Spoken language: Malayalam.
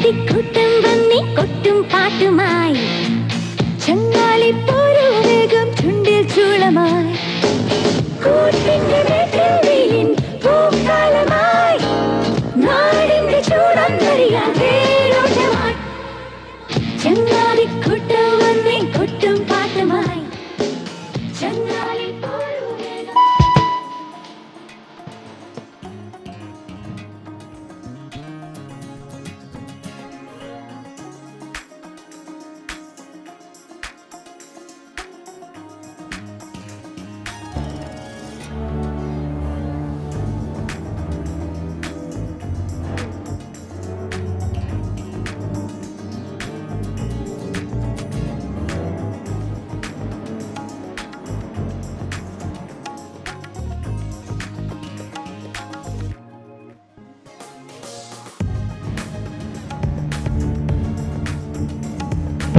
കൂട്ടം വന്നി കൊട്ടും പാട്ടുമായി ചങ്ങാലി പോരൂ വേഗം ചുണ്ടിൽ ചൂളമായി കൂട്ടിന്റെ മേട്ടിൽ പൂക്കാലമായി നാടിന്റെ ചൂടം അറിയാൻ